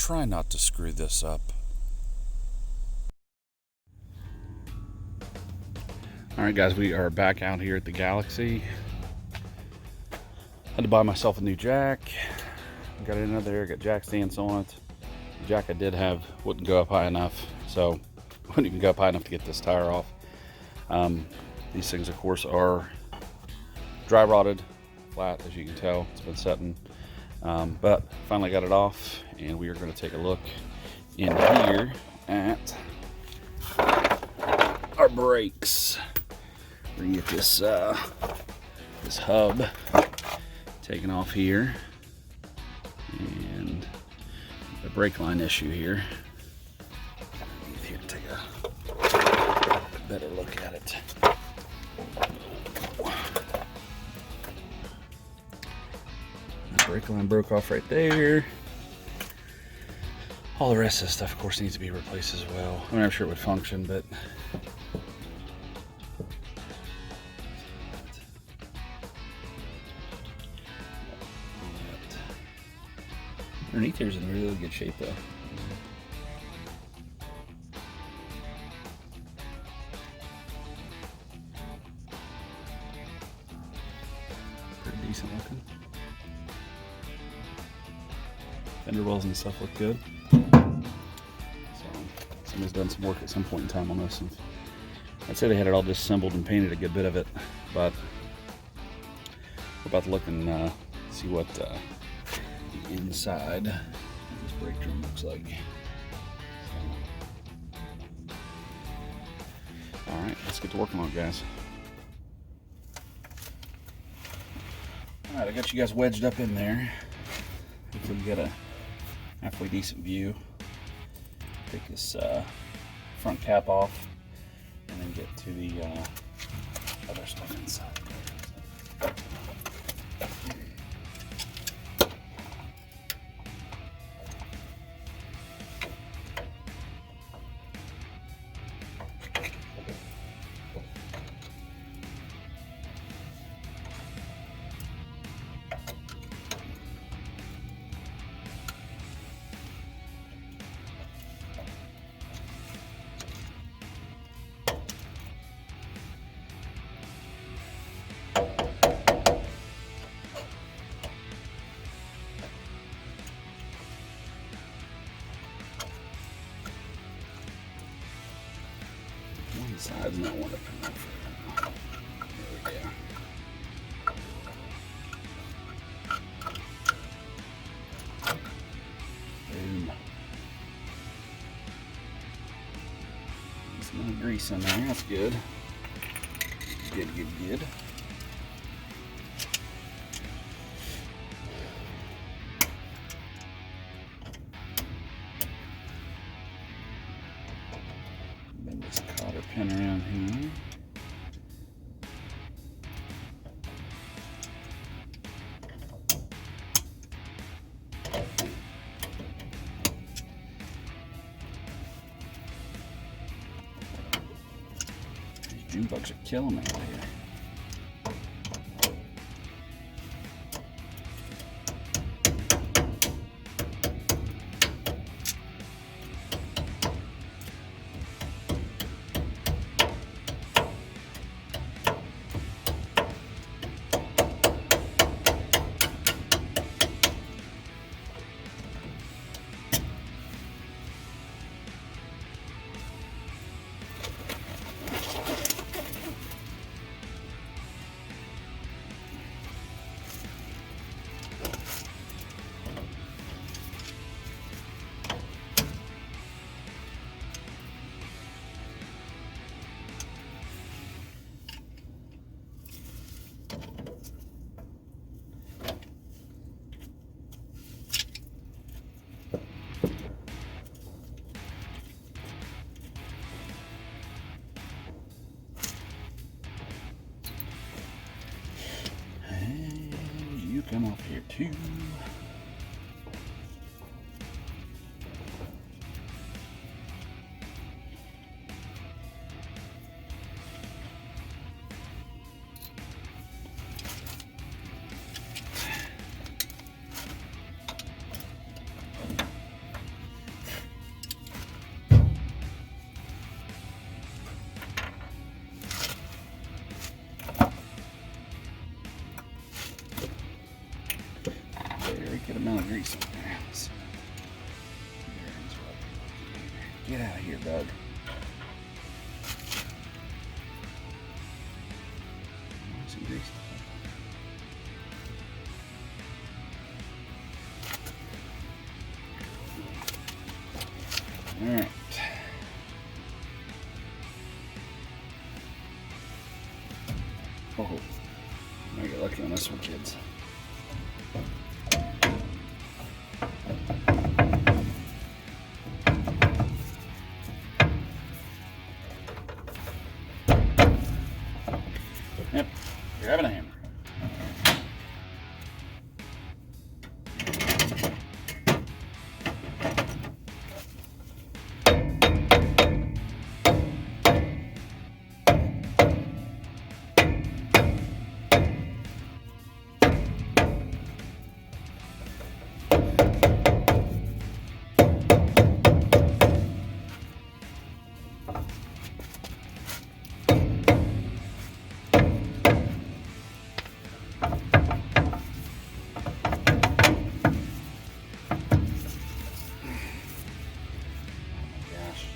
try not to screw this up. Alright guys, we are back out here at the Galaxie. Had to buy myself a new jack. Got it in there, got jack stands on it. The jack I did have wouldn't go up high enough, so wouldn't even go up high enough to get this tire off. These things of course are dry rotted, flat as you can tell. It's been setting, but finally got it off, and we are going to take a look in here at our brakes. We're gonna get this this hub taken off here, and the brake line issue here. Here to take a better look at it. The brake line broke off right there. All the rest of this stuff, of course, needs to be replaced as well. I mean, I'm sure it would function, but underneath here is in really good shape, though. Pretty decent looking. Fender wells and stuff look good. So somebody's done some work at some point in time on this, and I'd say they had it all disassembled and painted a good bit of it, but we're about to look and see what the inside of this brake drum looks like. So, all right, let's get to working on it, guys. All right, I got you guys wedged up in there. Hopefully you get a halfway decent view. Take this front cap off and then get to the other stuff inside. One side's not one to come out for now. There we go. Boom. Some more grease in there, that's good. Good, good, good. Bend this cotter pin around here. These June bugs are killing me out here. Come off here too. somewhere. Let's see. Get out of here, bug. Some grease. All right. Oh, I get lucky on this one, kids. Yep, grabbing a hammer.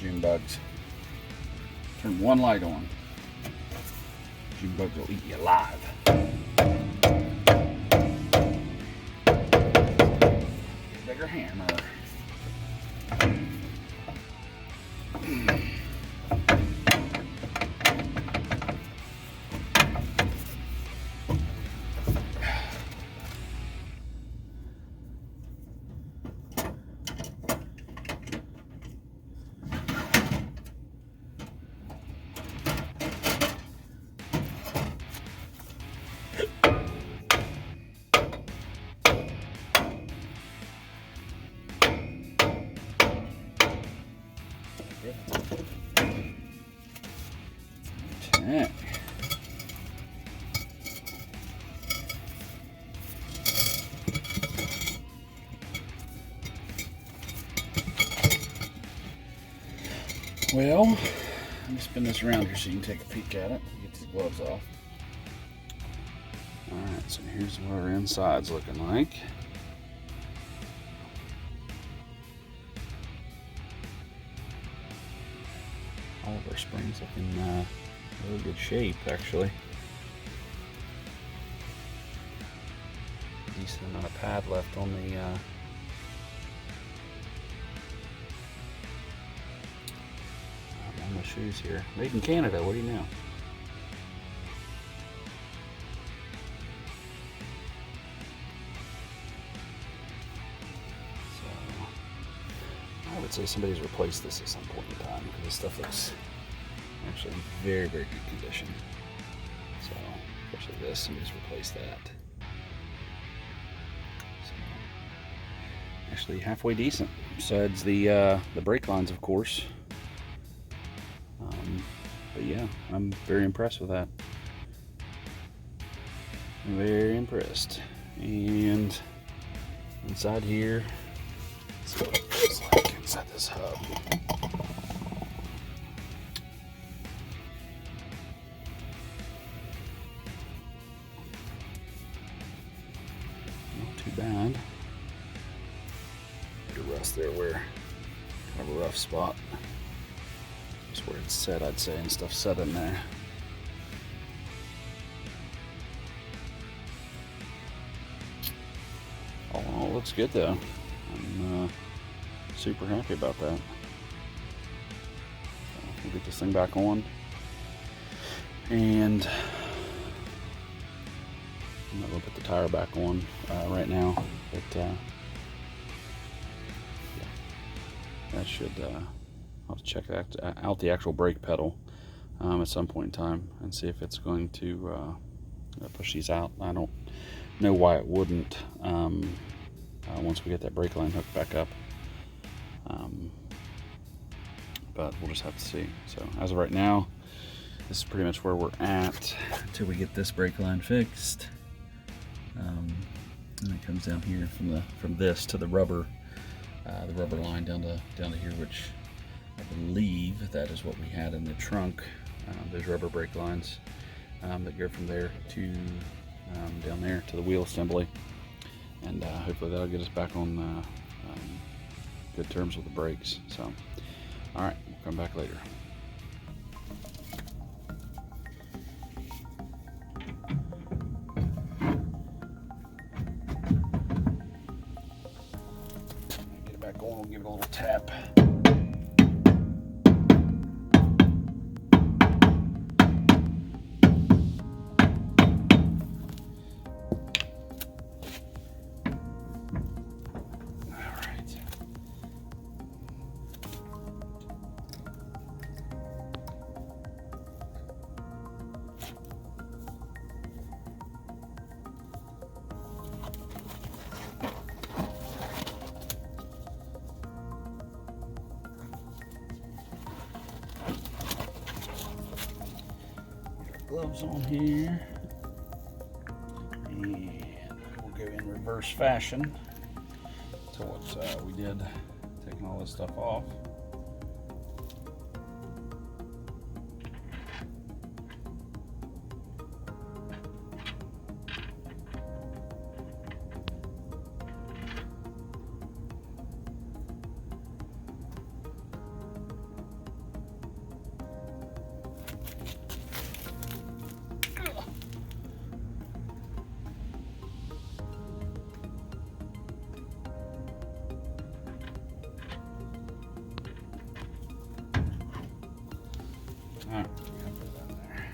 June bugs. Turn one light on. June bugs will eat you alive. Bigger hammer. Okay. Well, let me spin this around here so you can take a peek at it. Get these gloves off. Alright, so here's what our inside's looking like. All of our springs look in really good shape, actually. Decent amount of pad left on the on my shoes here. Made in Canada, what do you know? So I would say somebody's replaced this at some point in time because this stuff looks actually in very, very good condition. So, especially this, somebody's replaced that. So, actually halfway decent. Besides the brake lines, of course. But yeah, I'm very impressed with that. I'm very impressed. And inside here, let's see what it feels like inside this hub. Not too bad. Bit of rust there where kind of a rough spot. Just where it's set, I'd say, and stuff set in there. All in all, looks good though. I'm super happy about that. So we'll get this thing back on, and I'm not gonna put the tire back on right now, but yeah, that should. I'll check out the actual brake pedal at some point in time and see if it's going to push these out. I don't know why it wouldn't once we get that brake line hooked back up. But we'll just have to see. So as of right now, this is pretty much where we're at until we get this brake line fixed. And it comes down here from this to the rubber line down to here, which I believe that is what we had in the trunk, those rubber brake lines that go from there to down there to the wheel assembly. and hopefully that'll get us back on good terms with the brakes. So, all right, we'll come back later. Get it back on. We'll give it a little tap. Gloves on here, and we'll go in reverse fashion to what we did, taking all this stuff off. All right, put that in there.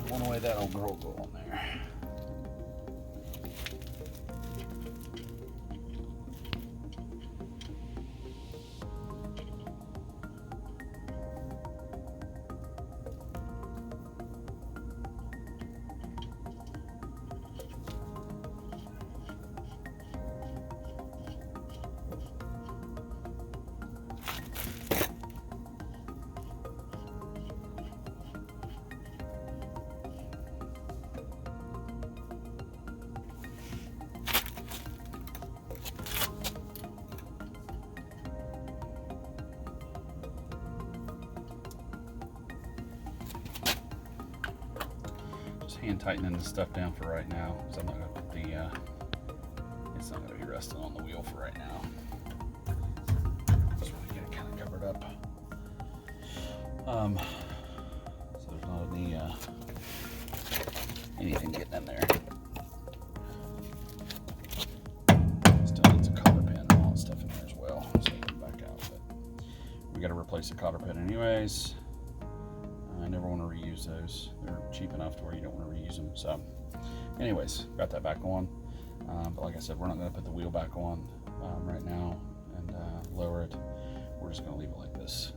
One way that old girl go on there. Hand tightening this stuff down for right now, because I'm not going to put the it's not going to be resting on the wheel for right now. Just want to get it kind of covered up, so there's not any anything getting in there. Still needs a cotter pin and all that stuff in there as well, so I'll put it back out. But we got to replace the cotter pin anyways. I never want to reuse those. They're cheap enough to where you don't want to reuse them. So anyways, got that back on. But like I said, we're not going to put the wheel back on right now and lower it. We're just going to leave it like this.